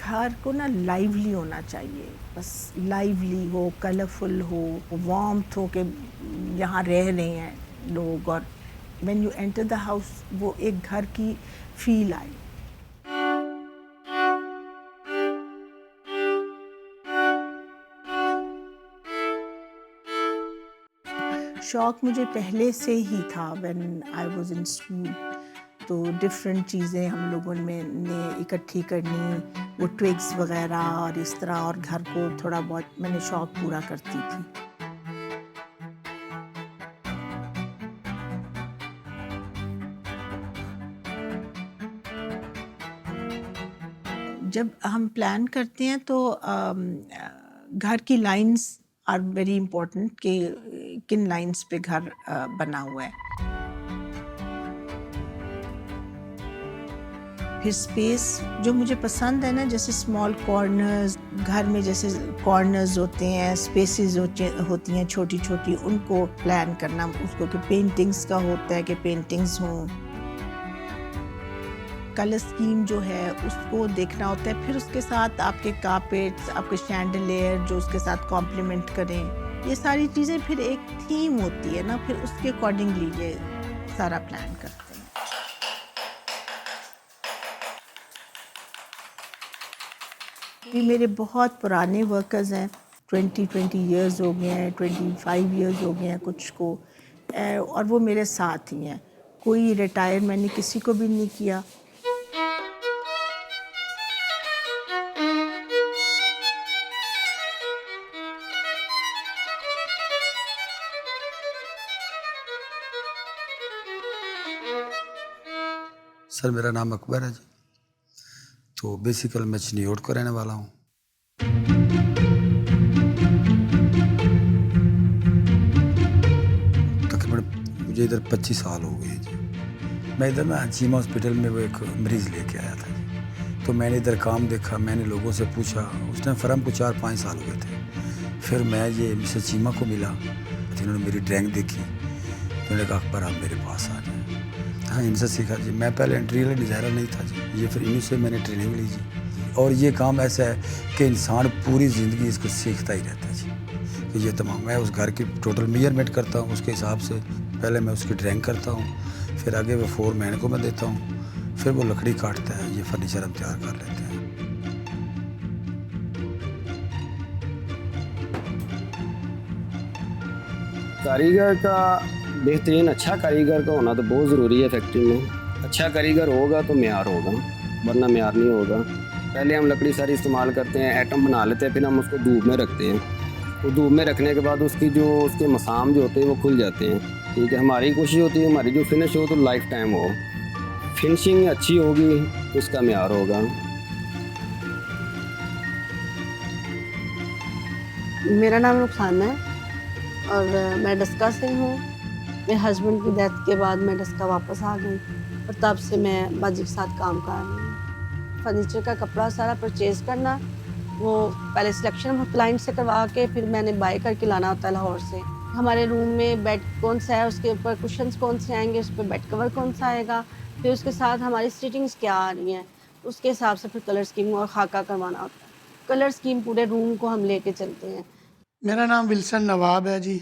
घर को ना लाइवली होना चाहिए, बस लाइवली हो, कलरफुल हो, वार्मथ हो कि यहाँ रह रहे हैं लोग, और when you enter the house वो एक घर की फील आए। शौक मुझे पहले से ही था, when I was in school. तो डिफरेंट चीज़ें हम लोगों ने इकट्ठी करनी, वो ट्विग्स वगैरह और इस तरह, और घर को थोड़ा बहुत मैंने शौक पूरा करती थी। जब हम प्लान करते हैं तो घर की लाइंस आर वेरी इम्पोर्टेंट कि किन लाइंस पे घर बना हुआ है। फिर स्पेस जो मुझे पसंद है ना, जैसे स्मॉल कॉर्नर्स, घर में जैसे कॉर्नर्स होते हैं, स्पेसेस होती हैं छोटी छोटी, उनको प्लान करना, उसको कि पेंटिंग्स का होता है कि पेंटिंग्स हों, कलर स्कीम जो है उसको देखना होता है, फिर उसके साथ आपके कारपेट्स, आपके शैंडलियर जो उसके साथ कॉम्प्लीमेंट करें, ये सारी चीज़ें फिर एक थीम होती है ना, फिर उसके अकॉर्डिंगली ये सारा प्लान करते हैं। भी मेरे बहुत पुराने वर्कर्स हैं, 20 ईयर्स हो गए हैं, 25 ईयर्स हो गए हैं कुछ को, और वो मेरे साथ ही हैं। कोई रिटायर मैंने किसी को भी नहीं किया। सर मेरा नाम अकबर है जी। तो बेसिकल मैं चिन्योट का रहने वाला हूँ। तकरीबन मुझे इधर 25 साल हो गए जी। मैं इधर ना चीमा हॉस्पिटल में वो एक मरीज़ लेके आया था जी। तो मैंने इधर काम देखा, मैंने लोगों से पूछा, उस टाइम फर्म को 4-5 साल हुए थे। फिर मैं ये मिस्टर चीमा को मिला, जिन्होंने मेरी ड्राइंग देखी, तो उन्होंने कहा अकबर आप मेरे पास आ जाए। हाँ, इनसे सीखा जी। मैं पहले इंटीरियर डिज़ाइनर नहीं था जी, ये फिर इन्हीं से मैंने ट्रेनिंग ली जी। और ये काम ऐसा है कि इंसान पूरी ज़िंदगी इसको सीखता ही रहता है जी। कि ये तमाम मैं उस घर की टोटल मेजरमेंट करता हूँ, उसके हिसाब से पहले मैं उसकी ड्राइंग करता हूँ, फिर आगे वो फोरमैन को मैं देता हूँ, फिर वो लकड़ी काटता है, ये फर्नीचर हम तैयार कर लेते हैं। कारीगर का बेहतरीन अच्छा कारीगर का होना तो बहुत ज़रूरी है फैक्ट्री में। अच्छा कारीगर होगा तो मेयार होगा, वरना मेयार नहीं होगा। पहले हम लकड़ी सारी इस्तेमाल करते हैं, एटम बना लेते हैं, फिर हम उसको धूप में रखते हैं। तो धूप में रखने के बाद उसके मसाम जो होते हैं वो खुल जाते हैं। ठीक है, हमारी कोशिश होती है हमारी जो फिनिश हो तो लाइफ टाइम हो। फिनिशिंग अच्छी होगी तो उसका मेयार होगा। मेरा नाम रुखसाना है और मैं डस्का से हूँ। मेरे हस्बैंड की डेथ के बाद मैं डस्का वापस आ गई और तब से मैं बाजी के साथ काम कर रही हूँ। फर्नीचर का कपड़ा सारा परचेज़ करना, वो पहले सिलेक्शन क्लाइंट से करवा के फिर मैंने बाय करके लाना होता है लाहौर से। हमारे रूम में बेड कौन सा है, उसके ऊपर कुशन्स कौन से आएंगे, उस पर बेड कवर कौन सा आएगा, फिर उसके साथ हमारी स्टिचिंग्स क्या आ रही हैं, उसके हिसाब से फिर कलर स्कीम और खाका करवाना होता है। कलर स्कीम पूरे रूम को हम लेके चलते हैं। मेरा नाम विल्सन नवाब है जी।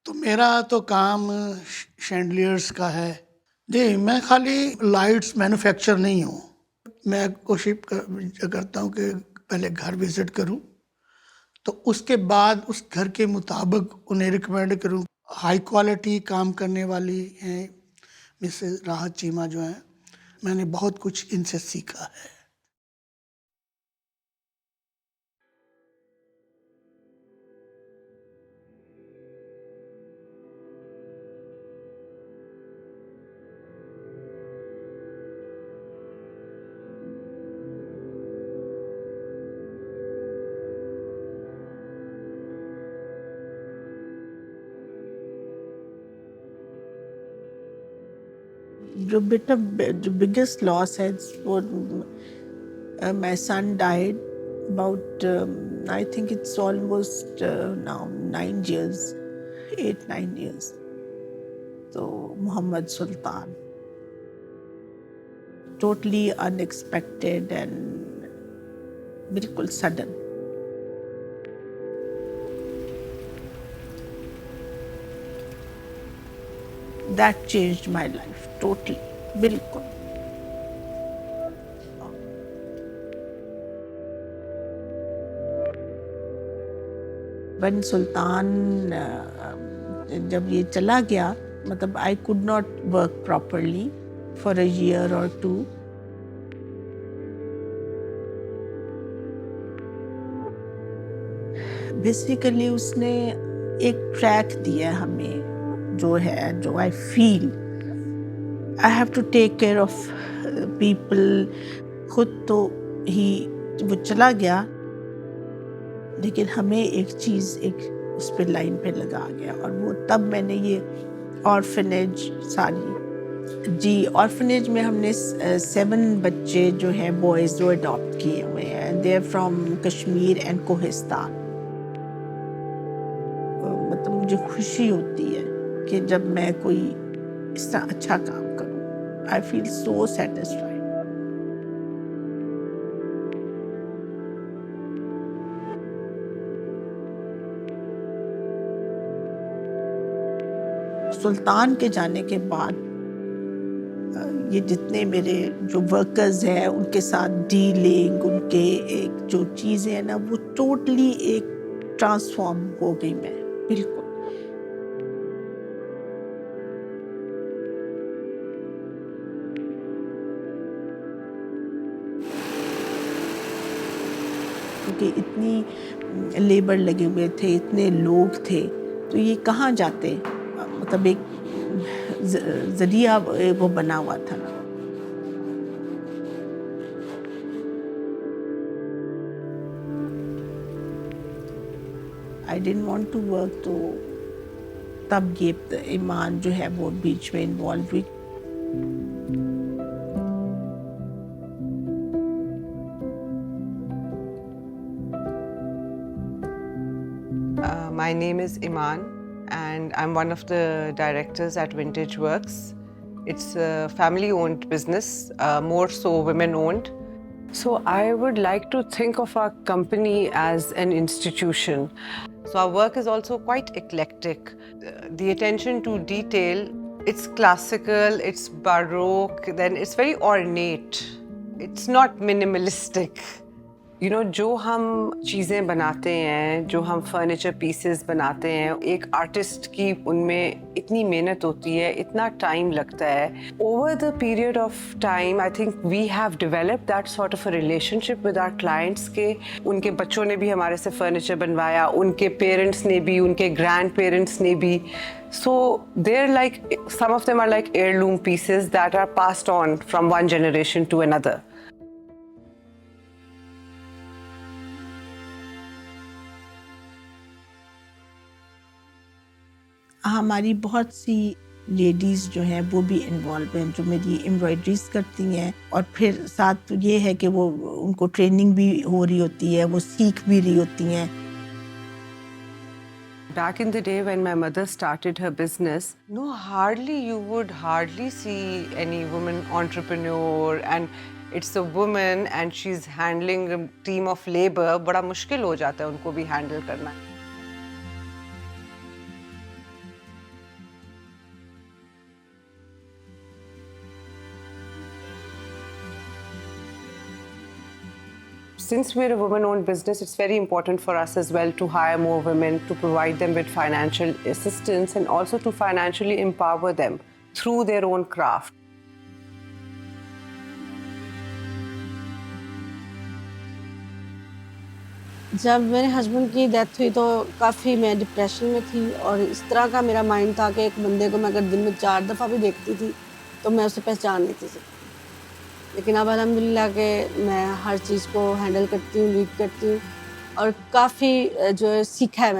तो मेरा तो काम शैंडलियर्स का है जी। मैं खाली लाइट्स मैन्युफैक्चर नहीं हूँ। मैं कोशिश करता हूँ कि पहले घर विज़िट करूँ, तो उसके बाद उस घर के मुताबिक उन्हें रिकमेंड करूँ। हाई क्वालिटी काम करने वाली हैं मिसेस राहत चीमा जो हैं, मैंने बहुत कुछ इनसे सीखा है। जो बेटा जो बिगेस्ट लॉस है वो my son died about I think it's almost now 9 years, 8-9 years. So Muhammad Sultan, totally unexpected, and बिल्कुल sudden. That changed my life totally, बिल्कुल। बन सुल्तान जब ये चला गया, मतलब I could not work properly for a year और टू। बेसिकली उसने एक ट्रैक दिया हमें, जो है, जो I feel I have to take care of people. खुद तो ही वो चला गया, लेकिन हमें एक चीज़ एक उस पर लाइन पे लगा गया, और वो तब मैंने ये ऑर्फनेज जी, ऑर्फनेज में हमने 7 बच्चे जो हैं बॉयज़ जो अडॉप्ट किए हुए हैं। They are from Kashmir and Kohistan. मतलब मुझे खुशी होती है कि जब मैं कोई इस तरह अच्छा काम करूँ। I feel so satisfied. सुल्तान के जाने के बाद ये जितने मेरे जो वर्कर्स हैं उनके साथ डीलिंग, उनके एक जो चीज़ें हैं ना, वो टोटली एक ट्रांसफॉर्म हो गई मैं, बिल्कुल। क्योंकि इतनी लेबर लगे हुए थे, इतने लोग थे, तो ये कहाँ जाते, मतलब एक जरिया वो बना हुआ था ना। I didn't want to work, तो तब ये ईमान जो है वो बीच में इन्वॉल्व हुई। My name is Iman, and I'm one of the directors at Vintage Works. It's a family-owned business, more so women-owned. So I would like to think of our company as an institution. So our work is also quite eclectic. The attention to detail, it's classical, it's baroque, then it's very ornate. It's not minimalistic. You know, जो हम चीज़ें बनाते हैं, जो हम furniture pieces बनाते हैं, एक आर्टिस्ट की उनमें इतनी मेहनत होती है, इतना टाइम लगता है। Over the period of time, I think we have developed that sort of a relationship with our clients के उनके बच्चों ने भी हमारे से फर्नीचर बनवाया, उनके पेरेंट्स ने भी, उनके ग्रैंड पेरेंट्स ने भी। So they're like, some of them are like heirloom pieces that are passed on from one generation to another. हमारी बहुत सी लेडीज़ जो हैं वो भी इन्वॉल्व हैं, जो मेरी एम्ब्रॉयडरीज करती हैं, और फिर साथ ये है कि वो उनको ट्रेनिंग भी हो रही होती है, वो सीख भी रही होती हैं। Back in the day when my mother started her business, no, you would hardly see any woman entrepreneur, and it's a woman and she's handling a team of labor. बड़ा मुश्किल हो जाता है उनको भी handle करना। Since we're a women-owned business, it's very important for us as well to hire more women, to provide them with financial assistance, and also to financially empower them through their own craft. जब मेरे husband की death हुई तो काफ़ी मैं depression में थी, और इस तरह का मेरा माइंड था कि एक बंदे को मैं अगर दिन में 4 दफ़ा भी देखती थी तो मैं उसे पहचान लेती थी। लेकिन अब अल्हम्दुलिल्लाह के मैं हर चीज़ को हैंडल करती हूँ, लीड करती हूँ, और काफ़ी जो है सीखा है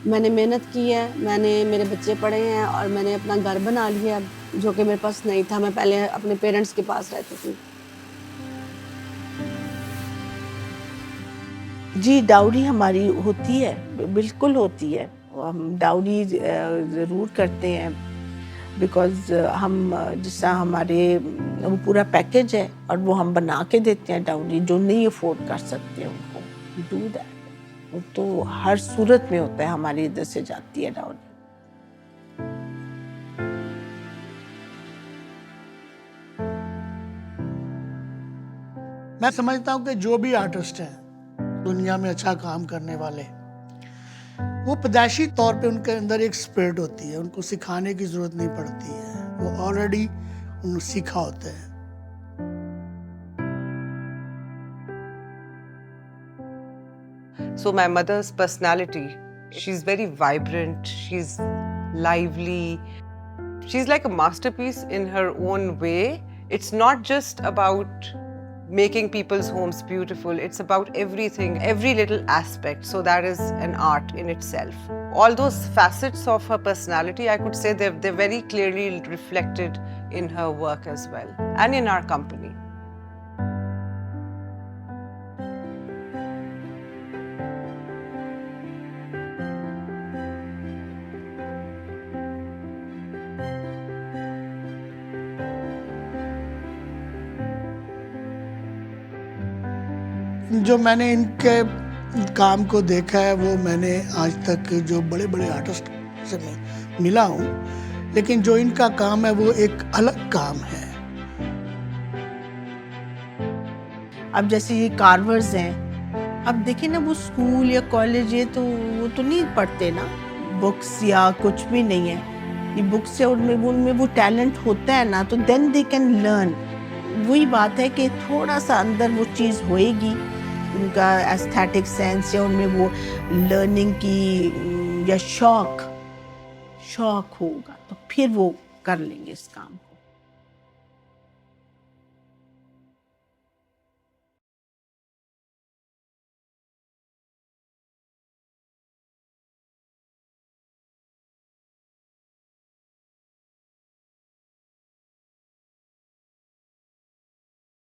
मैंने मेहनत की है, मैंने मेरे बच्चे पढ़े हैं, और मैंने अपना घर बना लिया जो कि मेरे पास नहीं था। मैं पहले अपने पेरेंट्स के पास रहती थी। जी, डाउरी हमारी होती है, बिल्कुल होती है। हम डाउरी ज़रूर करते हैं। बिकॉज हम जैसा हमारे वो पूरा पैकेज है और वो हम बना के देते हैं डाउरी, जो नहीं अफोर्ड कर सकते उनको डू दैट। वो तो हर सूरत में होता है, हमारी इधर से जाती है डाउरी। मैं समझता हूँ कि जो भी आर्टिस्ट हैं दुनिया में अच्छा काम करने वाले, वो पैदाइशी तौर पे उनके अंदर एक स्पिरिट होती है, उनको सिखाने की जरूरत नहीं पड़ती है, वो ऑलरेडी उन्होंने सीखा होता है। So my mother's personality, she's very vibrant, she's lively, she's like a masterpiece in her own way. It's not just about making people's homes beautiful, it's about everything, every little aspect. So that is an art in itself. All those facets of her personality, I could say they're very clearly reflected in her work as well, and in our company. जो मैंने इनके काम को देखा है वो मैंने आज तक जो बड़े बड़े आर्टिस्ट से मैं मिला हूँ, लेकिन जो इनका काम है वो एक अलग काम है। अब जैसे ये कार्वर्स हैं, अब देखिए ना, वो स्कूल या कॉलेज ये तो वो तो नहीं पढ़ते ना, बुक्स या कुछ भी नहीं है। ये बुक्स से उनमें वो टैलेंट होता है ना, तो देन दे कैन लर्न। वही बात है कि थोड़ा सा अंदर वो चीज़ होएगी, उनका एस्थेटिक सेंस या उनमें वो लर्निंग की या शौक होगा, तो फिर वो कर लेंगे इस काम को।